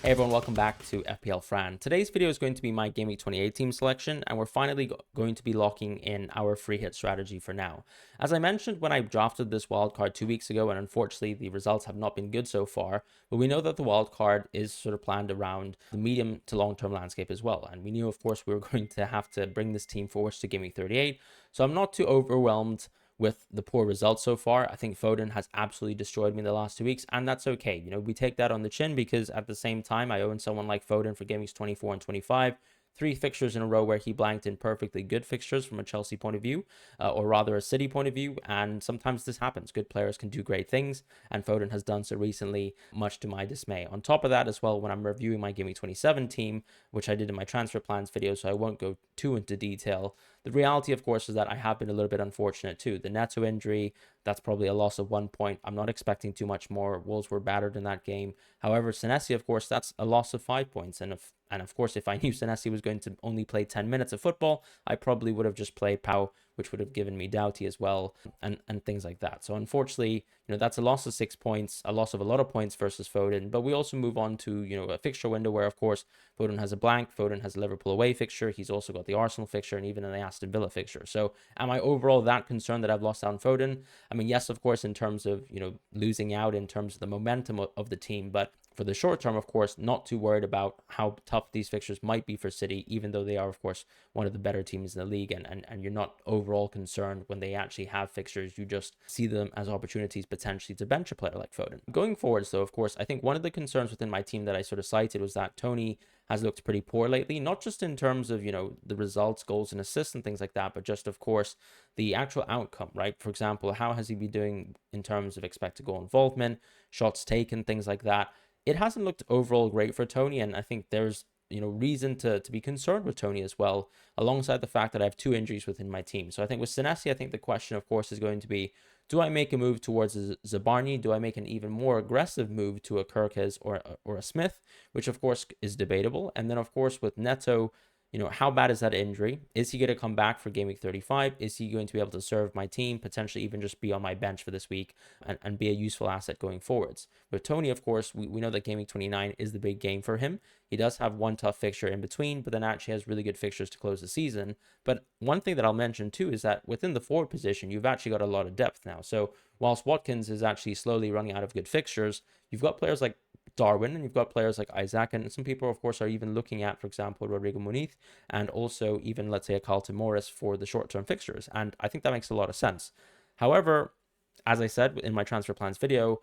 Hey everyone, welcome back to FPL Fran. Today's video is going to be my GW28 team selection, and we're finally going to be locking in our free hit strategy for now. As I mentioned when I drafted this wildcard 2 weeks ago, and unfortunately the results have not been good so far, but we know that the wildcard is sort of planned around the medium to long-term landscape as well. And we knew, of course, we were going to have to bring this team forward to GW38, so I'm not too overwhelmed with the poor results so far. I think Foden has absolutely destroyed me in the last 2 weeks, and that's okay. You know, we take that on the chin because at the same time, I own someone like Foden for games 24 and 25. 3 fixtures in a row where he blanked in perfectly good fixtures from a Chelsea point of view, or rather a City point of view. And sometimes this happens. Good players can do great things, and Foden has done so recently, much to my dismay. On top of that as well, when I'm reviewing my GW27 team, which I did in my transfer plans video, so I won't go too into detail, the reality, of course, is that I have been a little bit unfortunate too. The Neto injury, that's probably a loss of 1 point. I'm not expecting too much more. Wolves were battered in that game. However, Senesi, of course, that's a loss of 5 points. And of course, if I knew Senesi was going to only play 10 minutes of football, I probably would have just played Pau, which would have given me Doughty as well, and things like that. So unfortunately, that's a loss of 6 points, a loss of a lot of points versus Foden. But we also move on to, a fixture window where, of course, Foden has a blank. Foden has a Liverpool away fixture. He's also got the Arsenal fixture and even an Aston Villa fixture. So am I overall that concerned that I've lost out on Foden? I mean, yes, of course, in terms of, losing out in terms of the momentum of the team, but for the short term, of course, not too worried about how tough these fixtures might be for City, even though they are, of course, one of the better teams in the league, and you're not overall concerned when they actually have fixtures. You just see them as opportunities potentially to bench a player like Foden. Going forwards, though, of course, I think one of the concerns within my team that I sort of cited was that Tony has looked pretty poor lately, not just in terms of, the results, goals and assists and things like that, but just, of course, the actual outcome, right? For example, how has he been doing in terms of expected goal involvement, shots taken, things like that? It hasn't looked overall great for Tony, and I think there's reason to be concerned with Tony as well, alongside the fact that I have 2 injuries within my team. So I think with Senesi, I think the question, of course, is going to be, do I make a move towards a Zabarni? Do I make an even more aggressive move to a Kirkes or a Smith, which of course is debatable? And then of course with Neto, how bad is that injury? Is he going to come back for game week 35? Is he going to be able to serve my team, potentially even just be on my bench for this week and be a useful asset going forwards? With Tony, of course, we know that game week 29 is the big game for him. He does have one tough fixture in between, but then actually has really good fixtures to close the season. But one thing that I'll mention too is that within the forward position, you've actually got a lot of depth now. So whilst Watkins is actually slowly running out of good fixtures, you've got players like Darwin, and you've got players like Isaac, and some people, of course, are even looking at, for example, Rodrigo Muniz, and also even, let's say, a Carlton Morris for the short-term fixtures, and I think that makes a lot of sense. However, as I said in my transfer plans video,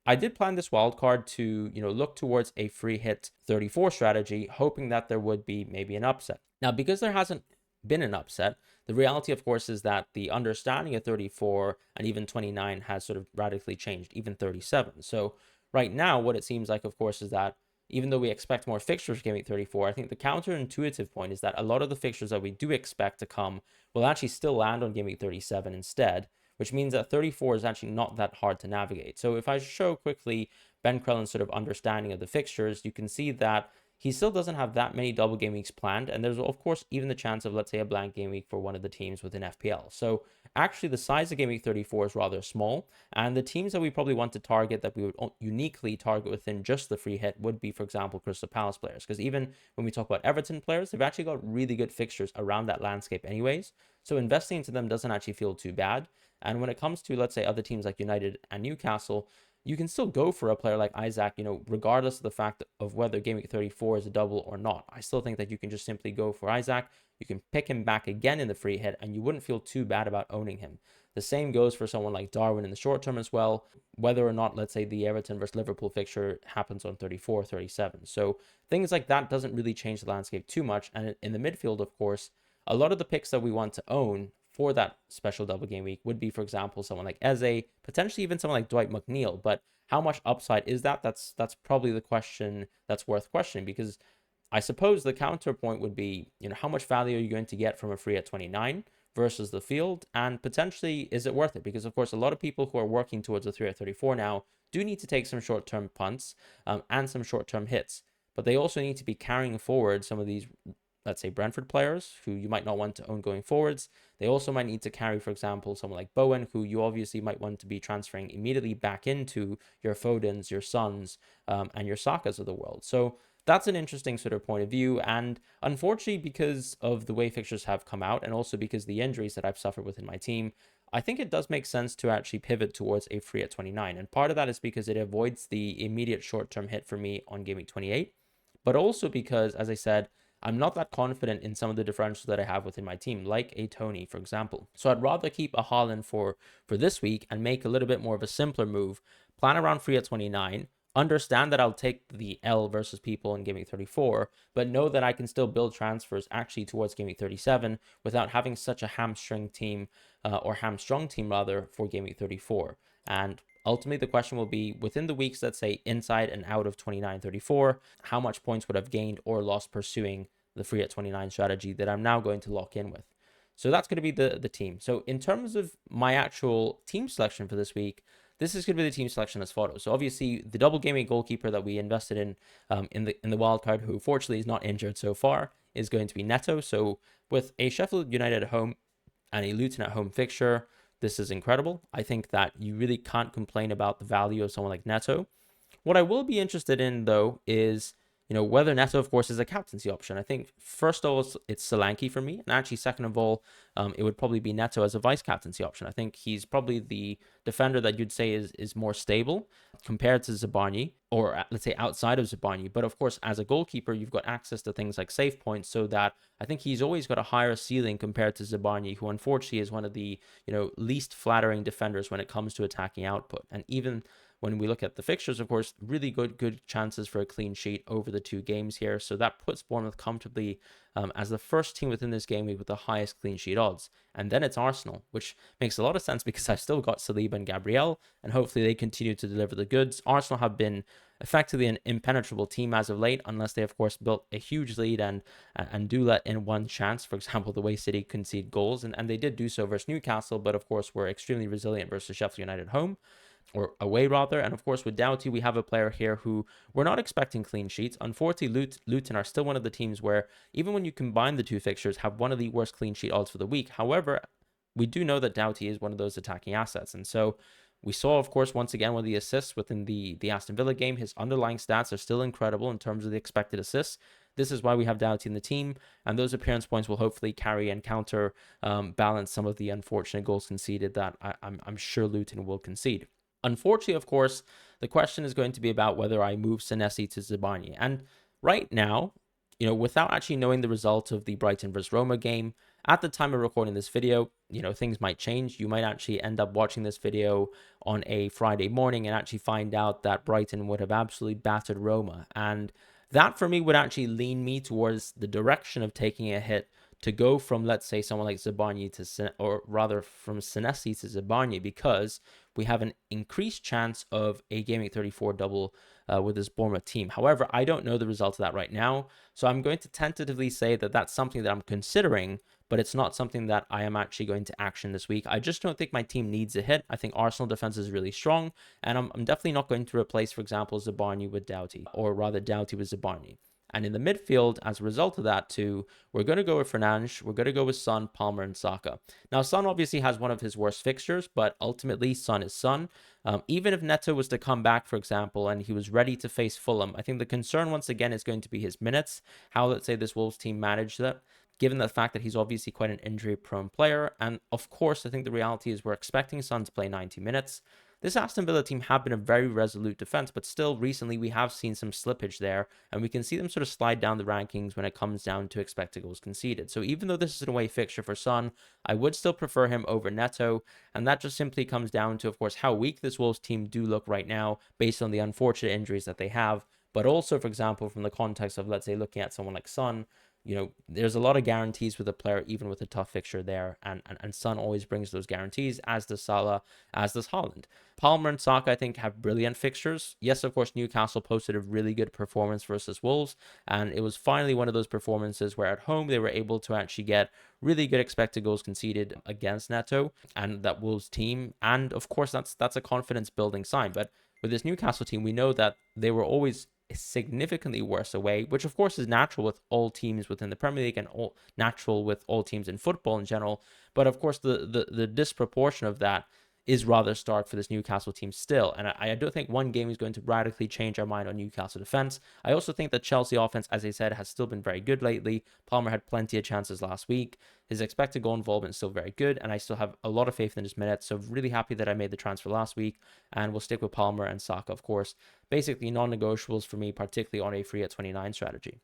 I did plan this wildcard to, look towards a free hit 34 strategy, hoping that there would be maybe an upset. Now, because there hasn't been an upset, the reality, of course, is that the understanding of 34 and even 29 has sort of radically changed, even 37. So right now, what it seems like, of course, is that even though we expect more fixtures game week 34, I think the counterintuitive point is that a lot of the fixtures that we do expect to come will actually still land on game week 37 instead, which means that 34 is actually not that hard to navigate. So if I show quickly Ben Crellin's sort of understanding of the fixtures, you can see that he still doesn't have that many double game weeks planned, and there's, of course, even the chance of, let's say, a blank game week for one of the teams within FPL. So actually, the size of game week 34 is rather small, and the teams that we probably want to target, that we would uniquely target within just the free hit, would be, for example, Crystal Palace players, because even when we talk about Everton players, they've actually got really good fixtures around that landscape anyways, so investing into them doesn't actually feel too bad. And when it comes to, let's say, other teams like United and Newcastle, you can still go for a player like Isaac, regardless of the fact of whether game week 34 is a double or not. I still think that you can just simply go for Isaac. You can pick him back again in the free hit, and you wouldn't feel too bad about owning him. The same goes for someone like Darwin in the short term as well, whether or not, let's say, the Everton versus Liverpool fixture happens on 34, 37. So things like that doesn't really change the landscape too much. And in the midfield, of course, a lot of the picks that we want to own for that special double game week would be, for example, someone like Eze, potentially even someone like Dwight McNeil. But how much upside is that? That's probably the question that's worth questioning, because I suppose the counterpoint would be, how much value are you going to get from a free at 29 versus the field, and potentially is it worth it? Because of course, a lot of people who are working towards a 3 at 34 now do need to take some short-term punts and some short-term hits, but they also need to be carrying forward some of these, let's say, Brentford players who you might not want to own going forwards. They also might need to carry, for example, someone like Bowen, who you obviously might want to be transferring immediately back into your Fodens, your Sons, and your Sakas of the world. So that's an interesting sort of point of view. And unfortunately, because of the way fixtures have come out, and also because the injuries that I've suffered within my team, I think it does make sense to actually pivot towards a free at 29. And part of that is because it avoids the immediate short-term hit for me on Game Week 28, but also because, as I said, I'm not that confident in some of the differentials that I have within my team, like a Tony, for example. So I'd rather keep a Haaland for this week and make a little bit more of a simpler move, plan around free at 29, understand that I'll take the L versus people in Game Week 34, but know that I can still build transfers actually towards Game Week 37 without having such a hamstrung team rather for Game Week 34. And ultimately, the question will be within the weeks, let's say inside and out of 29-34, how much points would have gained or lost pursuing the free at 29 strategy that I'm now going to lock in with. So that's going to be the team. So in terms of my actual team selection for this week, this is going to be the team selection as follows. So obviously, the double gaming goalkeeper that we invested in the wild card, who fortunately is not injured so far, is going to be Neto. So with a Sheffield United at home and a Luton at home fixture, this is incredible. I think that you really can't complain about the value of someone like Neto. What I will be interested in, though, is whether Neto, of course, is a captaincy option. I think first of all, it's Solanke for me, and actually second of all, it would probably be Neto as a vice captaincy option. I think he's probably the defender that you'd say is more stable compared to Zabarnyi, or let's say outside of Zabarnyi. But of course, as a goalkeeper, you've got access to things like save points, so that I think he's always got a higher ceiling compared to Zabarnyi, who unfortunately is one of the least flattering defenders when it comes to attacking output. And even when we look at the fixtures, of course, really good chances for a clean sheet over the 2 games here. So that puts Bournemouth comfortably as the first team within this game week with the highest clean sheet odds. And then it's Arsenal, which makes a lot of sense because I've still got Saliba and Gabriel, and hopefully they continue to deliver the goods. Arsenal have been effectively an impenetrable team as of late, unless they, of course, built a huge lead and do let in one chance. For example, the way City concede goals, and they did do so versus Newcastle, but of course were extremely resilient versus Sheffield United home, or away rather. And of course, with Doughty, we have a player here who we're not expecting clean sheets. Unfortunately, Luton are still one of the teams where, even when you combine the 2 fixtures, have one of the worst clean sheet odds for the week. However, we do know that Doughty is one of those attacking assets. And so we saw, of course, once again, one of the assists within the Aston Villa game. His underlying stats are still incredible in terms of the expected assists. This is why we have Doughty in the team, and those appearance points will hopefully carry and counter balance some of the unfortunate goals conceded that I'm sure Luton will concede. Unfortunately, of course, the question is going to be about whether I move Senesi to Zabarnyi. And right now, without actually knowing the result of the Brighton vs Roma game, at the time of recording this video, things might change. You might actually end up watching this video on a Friday morning and actually find out that Brighton would have absolutely battered Roma. And that for me would actually lean me towards the direction of taking a hit to go from, let's say, someone like Zabarnyi or rather from Senesi to Zabarnyi, because we have an increased chance of a Game Week 34 double with this Bournemouth team. However, I don't know the result of that right now, so I'm going to tentatively say that that's something that I'm considering, but it's not something that I am actually going to action this week. I just don't think my team needs a hit. I think Arsenal defense is really strong, and I'm definitely not going to replace, for example, Zabarnyi with Doughty, or rather Doughty with Zabarnyi. And in the midfield, as a result of that too, we're going to go with Fernandes, we're going to go with Son, Palmer, and Saka. Now, Son obviously has one of his worst fixtures, but ultimately, Son is Son. Even if Neto was to come back, for example, and he was ready to face Fulham, I think the concern, once again, is going to be his minutes, how, let's say, this Wolves team managed that, given the fact that he's obviously quite an injury-prone player. And, of course, I think the reality is we're expecting Son to play 90 minutes. This Aston Villa team have been a very resolute defense, but still recently we have seen some slippage there, and we can see them sort of slide down the rankings when it comes down to expected goals conceded. So even though this is an away fixture for Son, I would still prefer him over Neto, and that just simply comes down to, of course, how weak this Wolves team do look right now based on the unfortunate injuries that they have, but also, for example, from the context of, let's say, looking at someone like Son. There's a lot of guarantees with a player, even with a tough fixture there, and Son always brings those guarantees, as does Salah, as does Haaland. Palmer and Saka, I think, have brilliant fixtures. Yes, of course, Newcastle posted a really good performance versus Wolves, and it was finally one of those performances where at home they were able to actually get really good expected goals conceded against Neto and that Wolves team, and of course that's a confidence building sign. But with this Newcastle team, we know that they were always significantly worse away, which of course is natural with all teams within the Premier League and natural with all teams in football in general. But of course, the disproportion of that is rather stark for this Newcastle team still. And I don't think one game is going to radically change our mind on Newcastle defense. I also think that Chelsea offense, as I said, has still been very good lately. Palmer had plenty of chances last week. His expected goal involvement is still very good, and I still have a lot of faith in his minutes. So really happy that I made the transfer last week, and we'll stick with Palmer and Saka, of course. Basically non-negotiables for me, particularly on a free at 29 strategy.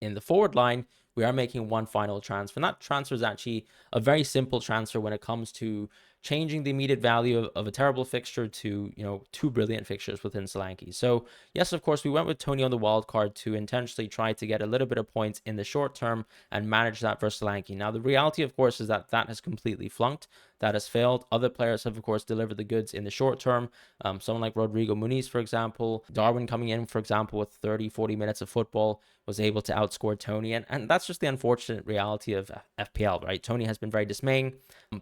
In the forward line, we are making one final transfer. And that transfer is actually a very simple transfer when it comes to changing the immediate value of a terrible fixture to, two brilliant fixtures within Solanke. So yes, of course, we went with Tony on the wild card to intentionally try to get a little bit of points in the short term and manage that versus Solanke. Now, the reality, of course, is that has completely flunked. That has failed. Other players have, of course, delivered the goods in the short term. Someone like Rodrigo Muniz, for example, Darwin coming in, for example, with 30, 40 minutes of football, was able to outscore Tony. And that's just the unfortunate reality of FPL, right? Tony has been very dismaying,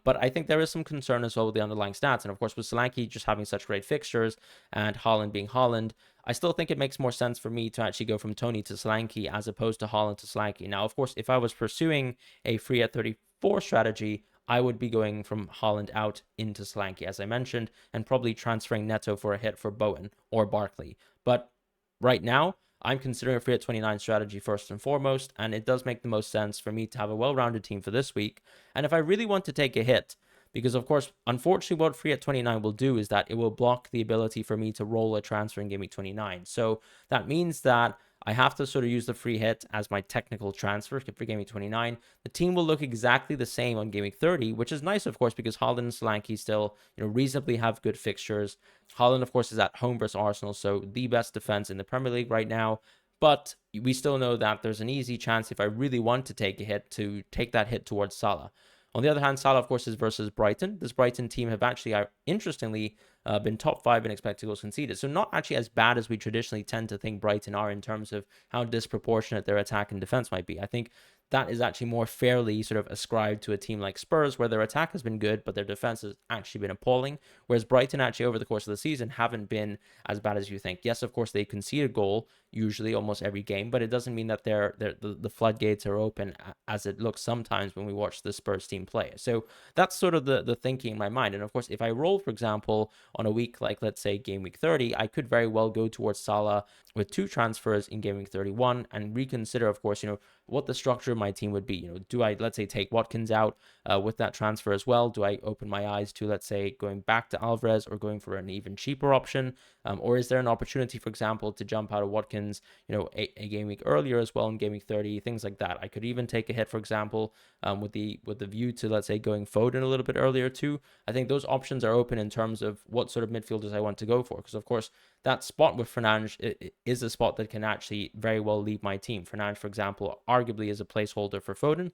but I think there is some concern as well with the underlying stats. And of course, with Solanke just having such great fixtures and Haaland being Haaland, I still think it makes more sense for me to actually go from Tony to Solanke as opposed to Haaland to Solanke. Now, of course, if I was pursuing a free at 34 strategy, I would be going from Haaland out into Solanke, as I mentioned, and probably transferring Neto for a hit for Bowen or Barkley. But right now, I'm considering a free at 29 strategy first and foremost, and it does make the most sense for me to have a well-rounded team for this week. And if I really want to take a hit, because of course, unfortunately, what free at 29 will do is that it will block the ability for me to roll a transfer in game week 29. So that means that I have to sort of use the free hit as my technical transfer for game week 29. The team will look exactly the same on game week 30, which is nice, of course, because Haaland and Solanke still, reasonably have good fixtures. Haaland, of course, is at home versus Arsenal, so the best defense in the Premier League right now. But we still know that there's an easy chance, if I really want to take a hit, to take that hit towards Salah. On the other hand, Salah, of course, is versus Brighton. This Brighton team have actually, interestingly, been top 5 in expected goals conceded. So not actually as bad as we traditionally tend to think Brighton are in terms of how disproportionate their attack and defense might be. I think that is actually more fairly sort of ascribed to a team like Spurs, where their attack has been good, but their defense has actually been appalling. Whereas Brighton actually over the course of the season haven't been as bad as you think. Yes, of course, they concede a goal usually almost every game, but it doesn't mean that the floodgates are open as it looks sometimes when we watch the Spurs team play. So that's sort of the thinking in my mind. And of course, if I roll, for example, on a week like, let's say, game week 30, I could very well go towards Salah with 2 transfers in game week 31 and reconsider, of course, what the structure of my team would be. Do I, let's say, take Watkins out with that transfer as well? Do I open my eyes to, let's say, going back to Alvarez or going for an even cheaper option? Or is there an opportunity, for example, to jump out of Watkins, a game week earlier as well in game week 30, things like that? I could even take a hit, for example, with the view to, let's say, going Foden a little bit earlier too. I think those options are open in terms of what sort of midfielders I want to go for. Because, of course, that spot with Fernandes is a spot that can actually very well leave my team. Fernandes, for example, arguably is a placeholder for Foden.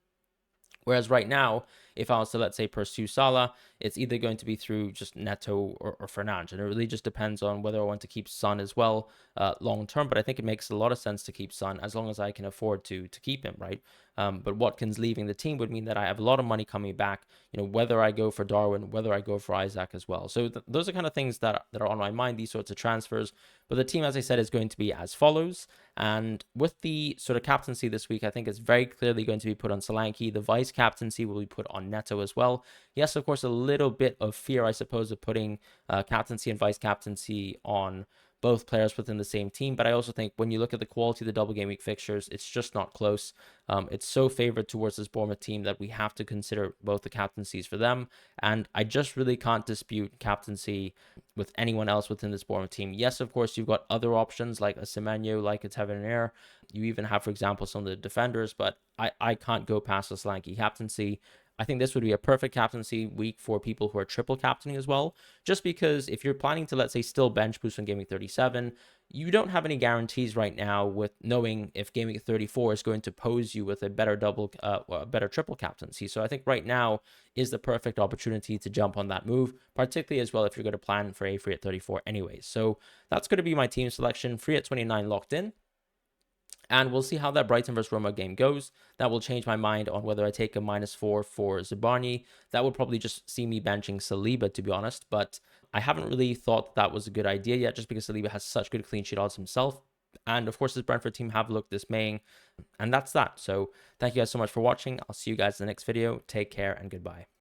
Whereas right now, if I was to, let's say, pursue Salah, it's either going to be through just Neto or Fernandes. And it really just depends on whether I want to keep Son as well long term. But I think it makes a lot of sense to keep Son as long as I can afford to keep him, right? But Watkins leaving the team would mean that I have a lot of money coming back, whether I go for Darwin, whether I go for Isaac as well. So those are kind of things that are on my mind, these sorts of transfers. But the team, as I said, is going to be as follows. And with the sort of captaincy this week, I think it's very clearly going to be put on Solanke. The vice captaincy will be put on Neto as well. Yes, of course, a little bit of fear, I suppose, of putting captaincy and vice captaincy on both players within the same team. But I also think when you look at the quality of the double game week fixtures, it's just not close. It's so favored towards this Bournemouth team that we have to consider both the captaincies for them. And I just really can't dispute captaincy with anyone else within this Bournemouth team. Yes, of course, you've got other options like a Semenyo, like a Tavernier. You even have, for example, some of the defenders, but I can't go past the Solanke captaincy. I think this would be a perfect captaincy week for people who are triple captaining as well. Just because if you're planning to, let's say, still bench boost on Game Week 37, you don't have any guarantees right now with knowing if Game Week 34 is going to pose you with a better better triple captaincy. So I think right now is the perfect opportunity to jump on that move, particularly as well if you're going to plan for a free at 34 anyways. So that's going to be my team selection, free at 29 locked in. And we'll see how that Brighton versus Roma game goes. That will change my mind on whether I take a -4 for Zabarni. That would probably just see me benching Saliba, to be honest. But I haven't really thought that was a good idea yet, just because Saliba has such good clean sheet odds himself. And of course, this Brentford team have looked dismaying. And that's that. So thank you guys so much for watching. I'll see you guys in the next video. Take care and goodbye.